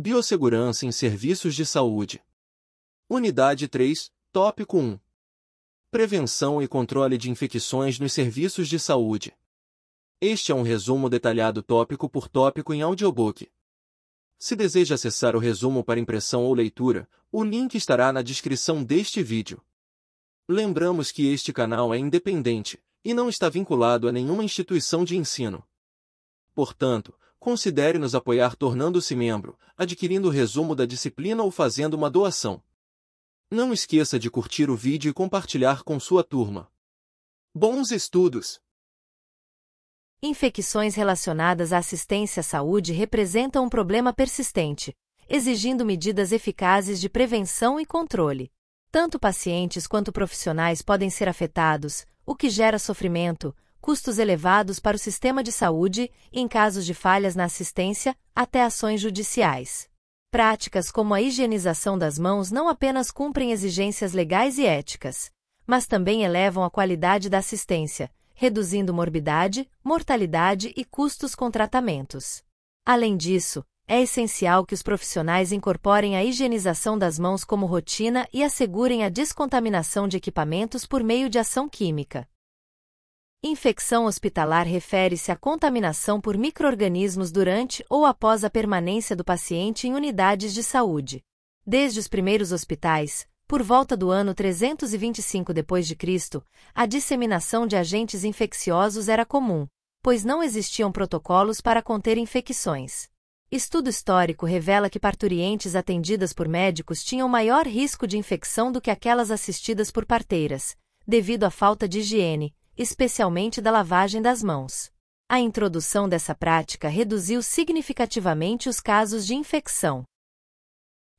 Biossegurança em serviços de saúde. Unidade 3, Tópico 1. Prevenção e controle de infecções nos serviços de saúde. Este é um resumo detalhado tópico por tópico em audiobook. Se deseja acessar o resumo para impressão ou leitura, o link estará na descrição deste vídeo. Lembramos que este canal é independente e não está vinculado a nenhuma instituição de ensino. Portanto, considere nos apoiar tornando-se membro, adquirindo o resumo da disciplina ou fazendo uma doação. Não esqueça de curtir o vídeo e compartilhar com sua turma. Bons estudos! Infecções relacionadas à assistência à saúde representam um problema persistente, exigindo medidas eficazes de prevenção e controle. Tanto pacientes quanto profissionais podem ser afetados, o que gera sofrimento, custos elevados para o sistema de saúde e, em casos de falhas na assistência, até ações judiciais. Práticas como a higienização das mãos não apenas cumprem exigências legais e éticas, mas também elevam a qualidade da assistência, reduzindo morbidade, mortalidade e custos com tratamentos. Além disso, é essencial que os profissionais incorporem a higienização das mãos como rotina e assegurem a descontaminação de equipamentos por meio de ação química. Infecção hospitalar refere-se à contaminação por micro-organismos durante ou após a permanência do paciente em unidades de saúde. Desde os primeiros hospitais, por volta do ano 325 d.C., a disseminação de agentes infecciosos era comum, pois não existiam protocolos para conter infecções. Estudo histórico revela que parturientes atendidas por médicos tinham maior risco de infecção do que aquelas assistidas por parteiras, devido à falta de higiene, especialmente da lavagem das mãos. A introdução dessa prática reduziu significativamente os casos de infecção.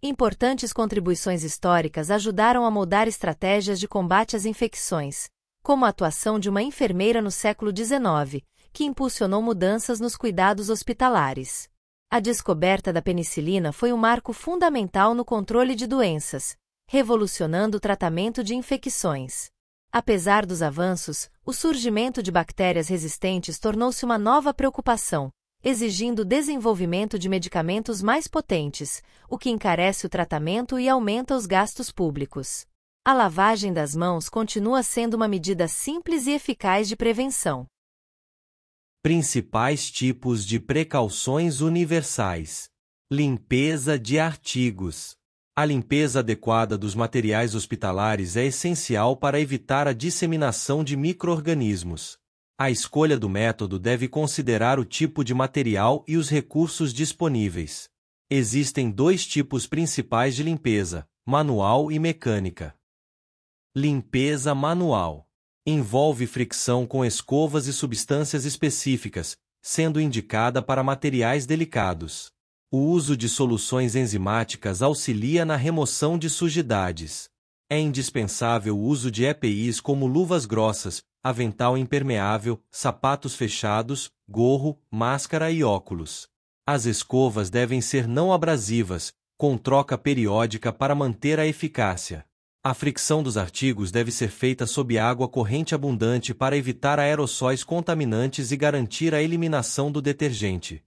Importantes contribuições históricas ajudaram a moldar estratégias de combate às infecções, como a atuação de uma enfermeira no século XIX, que impulsionou mudanças nos cuidados hospitalares. A descoberta da penicilina foi um marco fundamental no controle de doenças, revolucionando o tratamento de infecções. Apesar dos avanços, o surgimento de bactérias resistentes tornou-se uma nova preocupação, exigindo o desenvolvimento de medicamentos mais potentes, o que encarece o tratamento e aumenta os gastos públicos. A lavagem das mãos continua sendo uma medida simples e eficaz de prevenção. Principais tipos de precauções universais. Limpeza de artigos. A limpeza adequada dos materiais hospitalares é essencial para evitar a disseminação de micro-organismos. A escolha do método deve considerar o tipo de material e os recursos disponíveis. Existem dois tipos principais de limpeza: manual e mecânica. Limpeza manual envolve fricção com escovas e substâncias específicas, sendo indicada para materiais delicados. O uso de soluções enzimáticas auxilia na remoção de sujidades. É indispensável o uso de EPIs como luvas grossas, avental impermeável, sapatos fechados, gorro, máscara e óculos. As escovas devem ser não abrasivas, com troca periódica para manter a eficácia. A fricção dos artigos deve ser feita sob água corrente abundante para evitar aerossóis contaminantes e garantir a eliminação do detergente.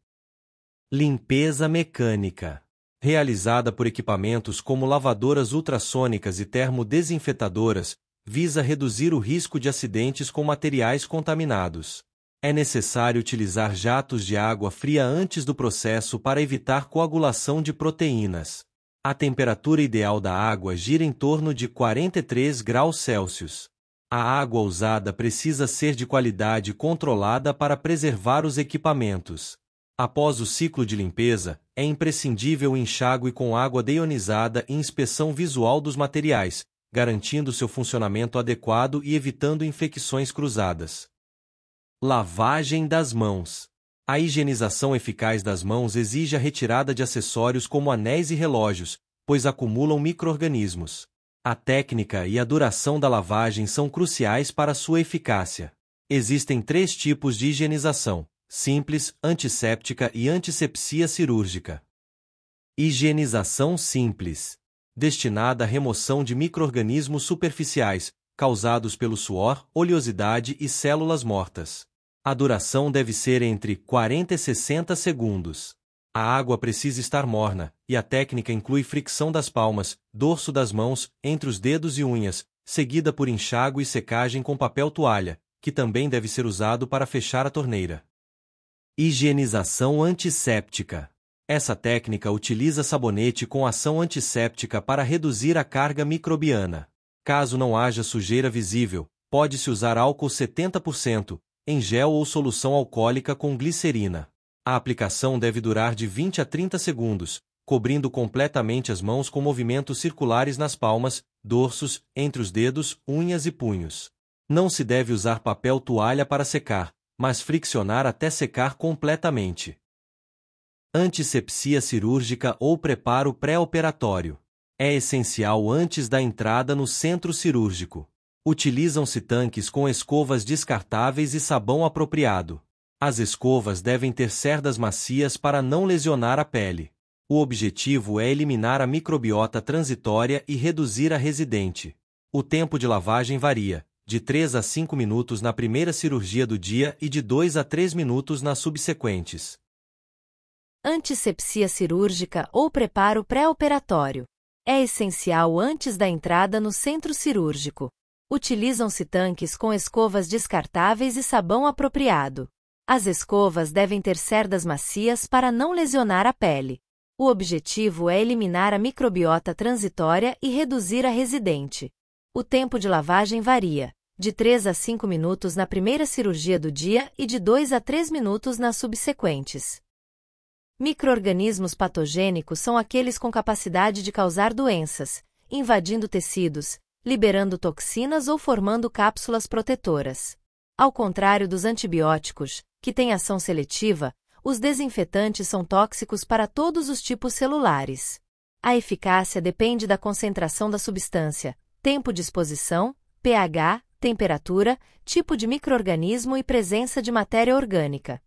Limpeza mecânica. Realizada por equipamentos como lavadoras ultrassônicas e termodesinfetadoras, visa reduzir o risco de acidentes com materiais contaminados. É necessário utilizar jatos de água fria antes do processo para evitar coagulação de proteínas. A temperatura ideal da água gira em torno de 43 graus Celsius. A água usada precisa ser de qualidade controlada para preservar os equipamentos. Após o ciclo de limpeza, é imprescindível o enxágue com água deionizada e inspeção visual dos materiais, garantindo seu funcionamento adequado e evitando infecções cruzadas. Lavagem das mãos. A higienização eficaz das mãos exige a retirada de acessórios como anéis e relógios, pois acumulam micro-organismos. A técnica e a duração da lavagem são cruciais para sua eficácia. Existem 3 tipos de higienização: simples, antisséptica e antisepsia cirúrgica. Higienização simples. Destinada à remoção de micro-organismos superficiais, causados pelo suor, oleosidade e células mortas. A duração deve ser entre 40 e 60 segundos. A água precisa estar morna, e a técnica inclui fricção das palmas, dorso das mãos, entre os dedos e unhas, seguida por enxágue e secagem com papel toalha, que também deve ser usado para fechar a torneira. Higienização antisséptica. Essa técnica utiliza sabonete com ação antisséptica para reduzir a carga microbiana. Caso não haja sujeira visível, pode-se usar álcool 70%, em gel ou solução alcoólica com glicerina. A aplicação deve durar de 20 a 30 segundos, cobrindo completamente as mãos com movimentos circulares nas palmas, dorsos, entre os dedos, unhas e punhos. Não se deve usar papel toalha para secar, mas friccionar até secar completamente. Antisepsia cirúrgica ou preparo pré-operatório. É essencial antes da entrada no centro cirúrgico. Utilizam-se tanques com escovas descartáveis e sabão apropriado. As escovas devem ter cerdas macias para não lesionar a pele. O objetivo é eliminar a microbiota transitória e reduzir a residente. O tempo de lavagem varia, de 3 a 5 minutos na primeira cirurgia do dia e de 2 a 3 minutos nas subsequentes. Antisepsia cirúrgica ou preparo pré-operatório. É essencial antes da entrada no centro cirúrgico. Utilizam-se tanques com escovas descartáveis e sabão apropriado. As escovas devem ter cerdas macias para não lesionar a pele. O objetivo é eliminar a microbiota transitória e reduzir a residente. O tempo de lavagem varia, de 3 a 5 minutos na primeira cirurgia do dia e de 2 a 3 minutos nas subsequentes. Micro-organismos patogênicos são aqueles com capacidade de causar doenças, invadindo tecidos, liberando toxinas ou formando cápsulas protetoras. Ao contrário dos antibióticos, que têm ação seletiva, os desinfetantes são tóxicos para todos os tipos celulares. A eficácia depende da concentração da substância, tempo de exposição, pH, temperatura, tipo de micro-organismo e presença de matéria orgânica.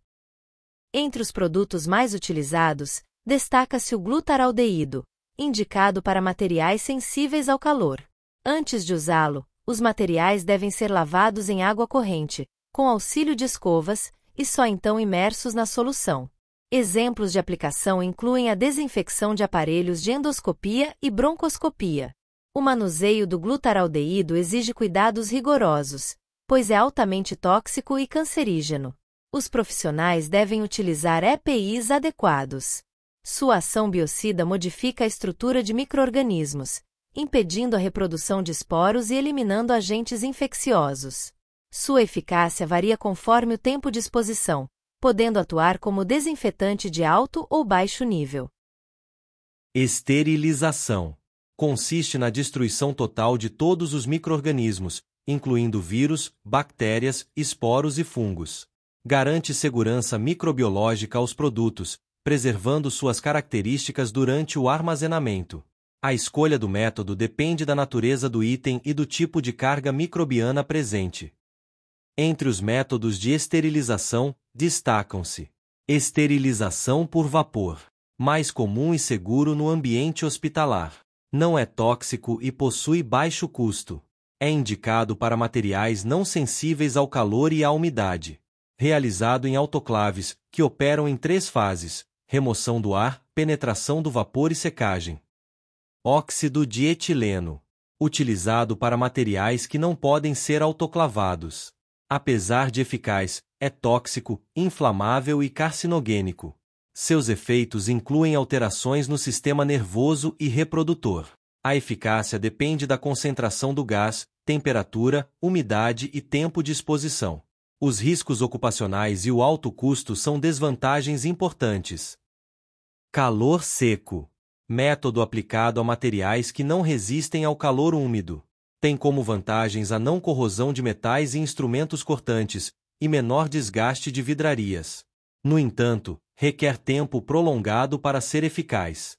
Entre os produtos mais utilizados, destaca-se o glutaraldeído, indicado para materiais sensíveis ao calor. Antes de usá-lo, os materiais devem ser lavados em água corrente, com auxílio de escovas, e só então imersos na solução. Exemplos de aplicação incluem a desinfecção de aparelhos de endoscopia e broncoscopia. O manuseio do glutaraldeído exige cuidados rigorosos, pois é altamente tóxico e cancerígeno. Os profissionais devem utilizar EPIs adequados. Sua ação biocida modifica a estrutura de micro-organismos, impedindo a reprodução de esporos e eliminando agentes infecciosos. Sua eficácia varia conforme o tempo de exposição, podendo atuar como desinfetante de alto ou baixo nível. Esterilização. Consiste na destruição total de todos os micro-organismos, incluindo vírus, bactérias, esporos e fungos. Garante segurança microbiológica aos produtos, preservando suas características durante o armazenamento. A escolha do método depende da natureza do item e do tipo de carga microbiana presente. Entre os métodos de esterilização, destacam-se: esterilização por vapor, mais comum e seguro no ambiente hospitalar. Não é tóxico e possui baixo custo. É indicado para materiais não sensíveis ao calor e à umidade. Realizado em autoclaves, que operam em 3 fases: remoção do ar, penetração do vapor e secagem. Óxido de etileno. Utilizado para materiais que não podem ser autoclavados. Apesar de eficaz, é tóxico, inflamável e carcinogênico. Seus efeitos incluem alterações no sistema nervoso e reprodutor. A eficácia depende da concentração do gás, temperatura, umidade e tempo de exposição. Os riscos ocupacionais e o alto custo são desvantagens importantes. Calor seco. Método aplicado a materiais que não resistem ao calor úmido. Tem como vantagens a não corrosão de metais e instrumentos cortantes, e menor desgaste de vidrarias. No entanto, requer tempo prolongado para ser eficaz.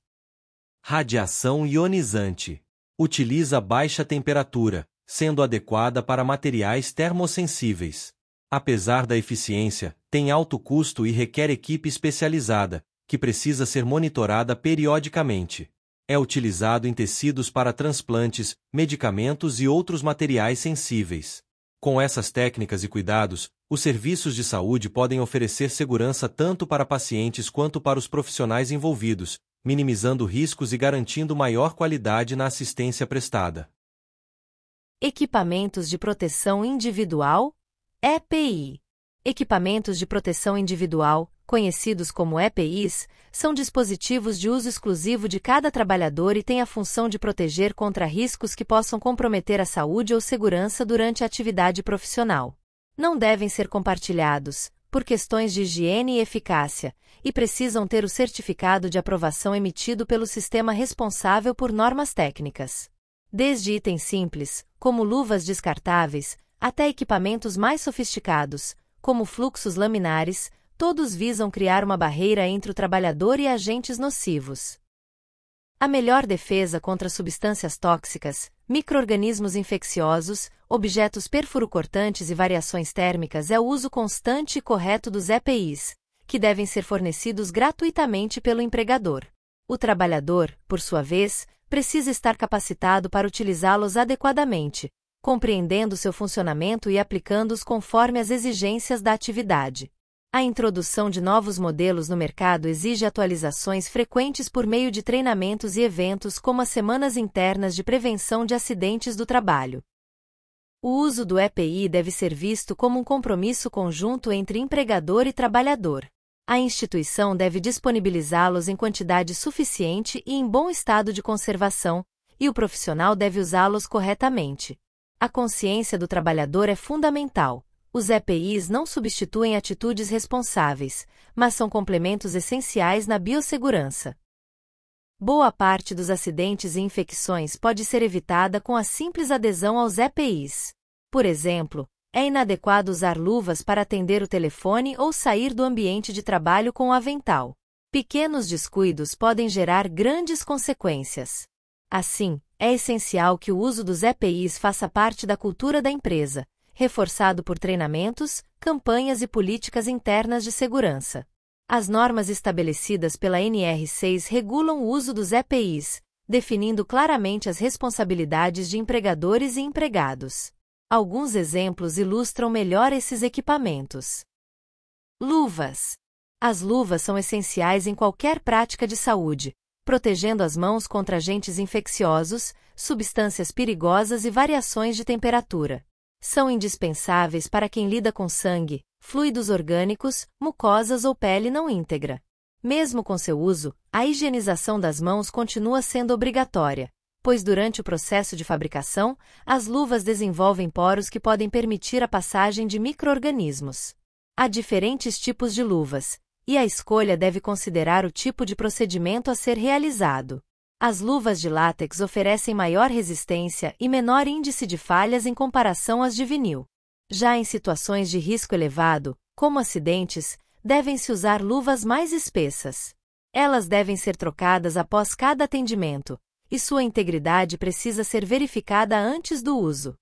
Radiação ionizante. Utiliza baixa temperatura, sendo adequada para materiais termossensíveis. Apesar da eficiência, tem alto custo e requer equipe especializada, que precisa ser monitorada periodicamente. É utilizado em tecidos para transplantes, medicamentos e outros materiais sensíveis. Com essas técnicas e cuidados, Os serviços de saúde podem oferecer segurança tanto para pacientes quanto para os profissionais envolvidos, minimizando riscos e garantindo maior qualidade na assistência prestada. Equipamentos de proteção individual, EPI. Equipamentos de proteção individual, conhecidos como EPIs, são dispositivos de uso exclusivo de cada trabalhador e têm a função de proteger contra riscos que possam comprometer a saúde ou segurança durante a atividade profissional. Não devem ser compartilhados, por questões de higiene e eficácia, e precisam ter o certificado de aprovação emitido pelo sistema responsável por normas técnicas. Desde itens simples, como luvas descartáveis, até equipamentos mais sofisticados, como fluxos laminares, todos visam criar uma barreira entre o trabalhador e agentes nocivos. A melhor defesa contra substâncias tóxicas, micro-organismos infecciosos, objetos perfuro-cortantes e variações térmicas é o uso constante e correto dos EPIs, que devem ser fornecidos gratuitamente pelo empregador. O trabalhador, por sua vez, precisa estar capacitado para utilizá-los adequadamente, compreendendo seu funcionamento e aplicando-os conforme as exigências da atividade. A introdução de novos modelos no mercado exige atualizações frequentes por meio de treinamentos e eventos como as semanas internas de prevenção de acidentes do trabalho. O uso do EPI deve ser visto como um compromisso conjunto entre empregador e trabalhador. A instituição deve disponibilizá-los em quantidade suficiente e em bom estado de conservação, e o profissional deve usá-los corretamente. A consciência do trabalhador é fundamental. Os EPIs não substituem atitudes responsáveis, mas são complementos essenciais na biossegurança. Boa parte dos acidentes e infecções pode ser evitada com a simples adesão aos EPIs. Por exemplo, é inadequado usar luvas para atender o telefone ou sair do ambiente de trabalho com o avental. Pequenos descuidos podem gerar grandes consequências. Assim, é essencial que o uso dos EPIs faça parte da cultura da empresa, reforçado por treinamentos, campanhas e políticas internas de segurança. As normas estabelecidas pela NR6 regulam o uso dos EPIs, definindo claramente as responsabilidades de empregadores e empregados. Alguns exemplos ilustram melhor esses equipamentos. Luvas. As luvas são essenciais em qualquer prática de saúde, protegendo as mãos contra agentes infecciosos, substâncias perigosas e variações de temperatura. São indispensáveis para quem lida com sangue, fluidos orgânicos, mucosas ou pele não íntegra. Mesmo com seu uso, a higienização das mãos continua sendo obrigatória, pois durante o processo de fabricação, as luvas desenvolvem poros que podem permitir a passagem de micro-organismos. Há diferentes tipos de luvas, e a escolha deve considerar o tipo de procedimento a ser realizado. As luvas de látex oferecem maior resistência e menor índice de falhas em comparação às de vinil. Já em situações de risco elevado, como acidentes, devem-se usar luvas mais espessas. Elas devem ser trocadas após cada atendimento, e sua integridade precisa ser verificada antes do uso.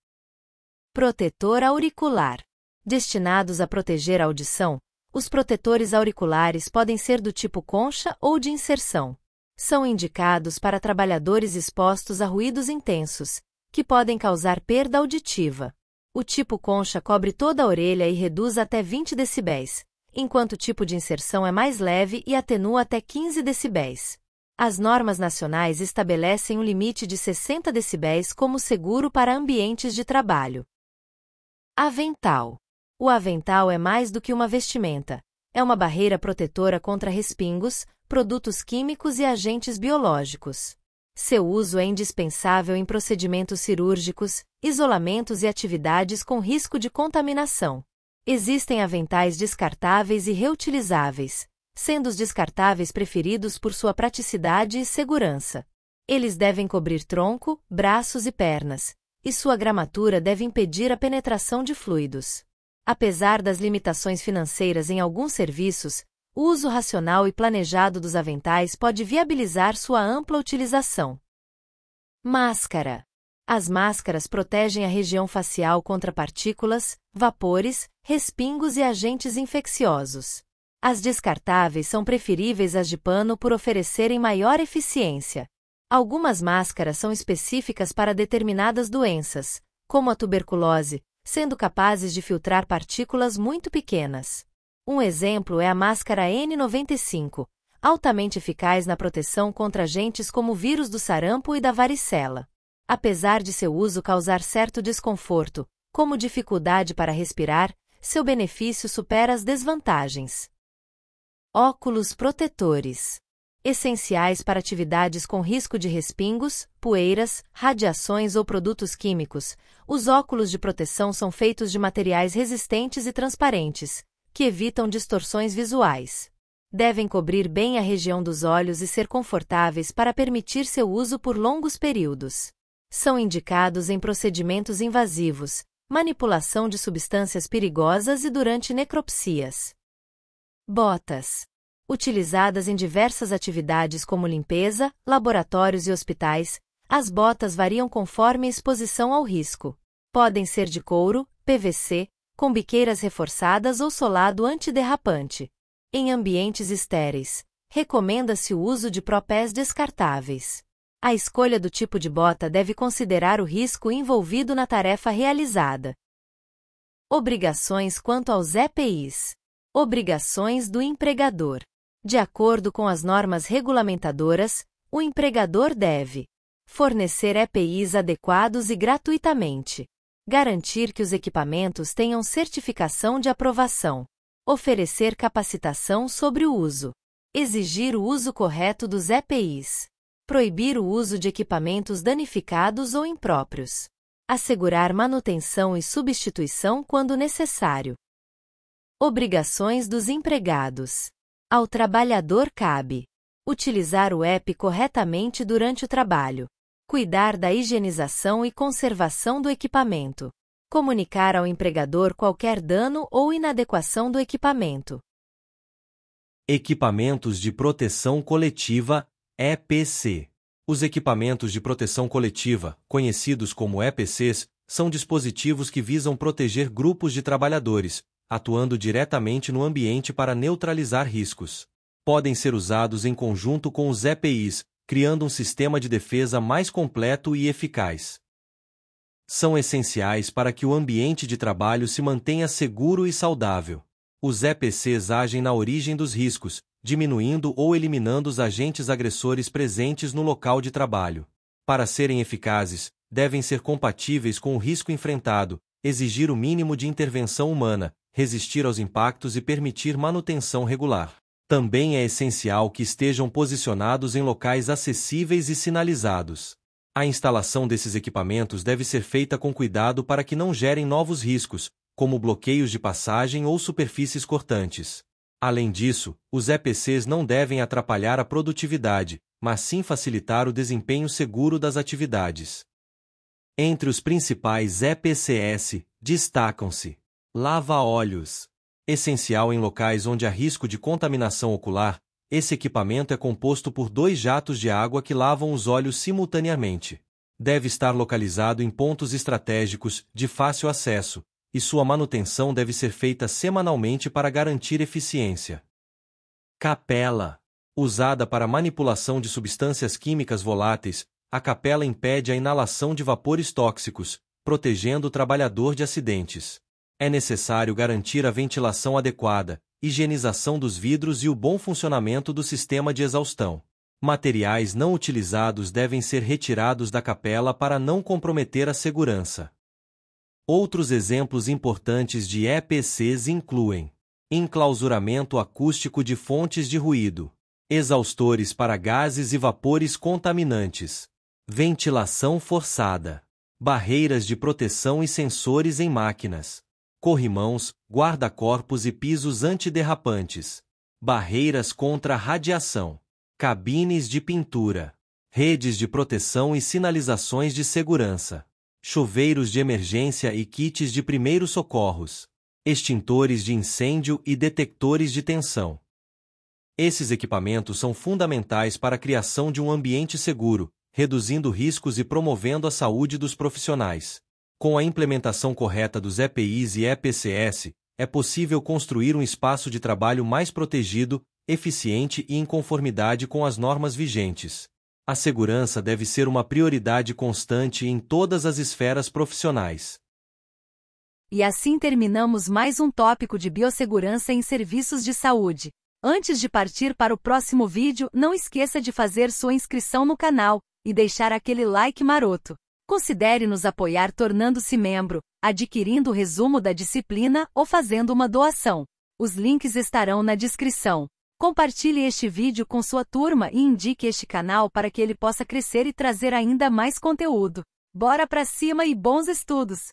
Protetor auricular. Destinados a proteger a audição, os protetores auriculares podem ser do tipo concha ou de inserção. São indicados para trabalhadores expostos a ruídos intensos, que podem causar perda auditiva. O tipo concha cobre toda a orelha e reduz até 20 decibéis, enquanto o tipo de inserção é mais leve e atenua até 15 decibéis. As normas nacionais estabelecem um limite de 60 decibéis como seguro para ambientes de trabalho. Avental. O avental é mais do que uma vestimenta. É uma barreira protetora contra respingos, produtos químicos e agentes biológicos. Seu uso é indispensável em procedimentos cirúrgicos, isolamentos e atividades com risco de contaminação. Existem aventais descartáveis e reutilizáveis, sendo os descartáveis preferidos por sua praticidade e segurança. Eles devem cobrir tronco, braços e pernas, e sua gramatura deve impedir a penetração de fluidos. Apesar das limitações financeiras em alguns serviços, o uso racional e planejado dos aventais pode viabilizar sua ampla utilização. Máscara. As máscaras protegem a região facial contra partículas, vapores, respingos e agentes infecciosos. As descartáveis são preferíveis às de pano por oferecerem maior eficiência. Algumas máscaras são específicas para determinadas doenças, como a tuberculose, sendo capazes de filtrar partículas muito pequenas. Um exemplo é a máscara N95, altamente eficaz na proteção contra agentes como o vírus do sarampo e da varicela. Apesar de seu uso causar certo desconforto, como dificuldade para respirar, seu benefício supera as desvantagens. Óculos protetores. Essenciais para atividades com risco de respingos, poeiras, radiações ou produtos químicos, os óculos de proteção são feitos de materiais resistentes e transparentes, que evitam distorções visuais. Devem cobrir bem a região dos olhos e ser confortáveis para permitir seu uso por longos períodos. São indicados em procedimentos invasivos, manipulação de substâncias perigosas e durante necropsias. Botas. Utilizadas em diversas atividades como limpeza, laboratórios e hospitais, as botas variam conforme a exposição ao risco. Podem ser de couro, PVC, com biqueiras reforçadas ou solado antiderrapante. Em ambientes estéreis, recomenda-se o uso de propés descartáveis. A escolha do tipo de bota deve considerar o risco envolvido na tarefa realizada. Obrigações quanto aos EPIs. Obrigações do empregador. De acordo com as normas regulamentadoras, o empregador deve fornecer EPIs adequados e gratuitamente, garantir que os equipamentos tenham certificação de aprovação, oferecer capacitação sobre o uso, exigir o uso correto dos EPIs, proibir o uso de equipamentos danificados ou impróprios, assegurar manutenção e substituição quando necessário. Obrigações dos empregados. Ao trabalhador cabe utilizar o EPI corretamente durante o trabalho, cuidar da higienização e conservação do equipamento, comunicar ao empregador qualquer dano ou inadequação do equipamento. Equipamentos de proteção coletiva, EPC. Os equipamentos de proteção coletiva, conhecidos como EPCs, são dispositivos que visam proteger grupos de trabalhadores, atuando diretamente no ambiente para neutralizar riscos. Podem ser usados em conjunto com os EPIs, criando um sistema de defesa mais completo e eficaz. São essenciais para que o ambiente de trabalho se mantenha seguro e saudável. Os EPCs agem na origem dos riscos, diminuindo ou eliminando os agentes agressores presentes no local de trabalho. Para serem eficazes, devem ser compatíveis com o risco enfrentado, exigir o mínimo de intervenção humana, resistir aos impactos e permitir manutenção regular. Também é essencial que estejam posicionados em locais acessíveis e sinalizados. A instalação desses equipamentos deve ser feita com cuidado para que não gerem novos riscos, como bloqueios de passagem ou superfícies cortantes. Além disso, os EPCs não devem atrapalhar a produtividade, mas sim facilitar o desempenho seguro das atividades. Entre os principais EPCs, destacam-se: lava-olhos. Essencial em locais onde há risco de contaminação ocular, esse equipamento é composto por 2 jatos de água que lavam os olhos simultaneamente. Deve estar localizado em pontos estratégicos, de fácil acesso, e sua manutenção deve ser feita semanalmente para garantir eficiência. Capela. Usada para manipulação de substâncias químicas voláteis, a capela impede a inalação de vapores tóxicos, protegendo o trabalhador de acidentes. É necessário garantir a ventilação adequada, higienização dos vidros e o bom funcionamento do sistema de exaustão. Materiais não utilizados devem ser retirados da capela para não comprometer a segurança. Outros exemplos importantes de EPCs incluem: enclausuramento acústico de fontes de ruído, exaustores para gases e vapores contaminantes, ventilação forçada, barreiras de proteção e sensores em máquinas, corrimãos, guarda-corpos e pisos antiderrapantes, barreiras contra radiação, cabines de pintura, redes de proteção e sinalizações de segurança, chuveiros de emergência e kits de primeiros socorros, extintores de incêndio e detectores de tensão. Esses equipamentos são fundamentais para a criação de um ambiente seguro, reduzindo riscos e promovendo a saúde dos profissionais. Com a implementação correta dos EPIs e EPCs, é possível construir um espaço de trabalho mais protegido, eficiente e em conformidade com as normas vigentes. A segurança deve ser uma prioridade constante em todas as esferas profissionais. E assim terminamos mais um tópico de biossegurança em serviços de saúde. Antes de partir para o próximo vídeo, não esqueça de fazer sua inscrição no canal e deixar aquele like maroto. Considere nos apoiar tornando-se membro, adquirindo o resumo da disciplina ou fazendo uma doação. Os links estarão na descrição. Compartilhe este vídeo com sua turma e indique este canal para que ele possa crescer e trazer ainda mais conteúdo. Bora pra cima e bons estudos!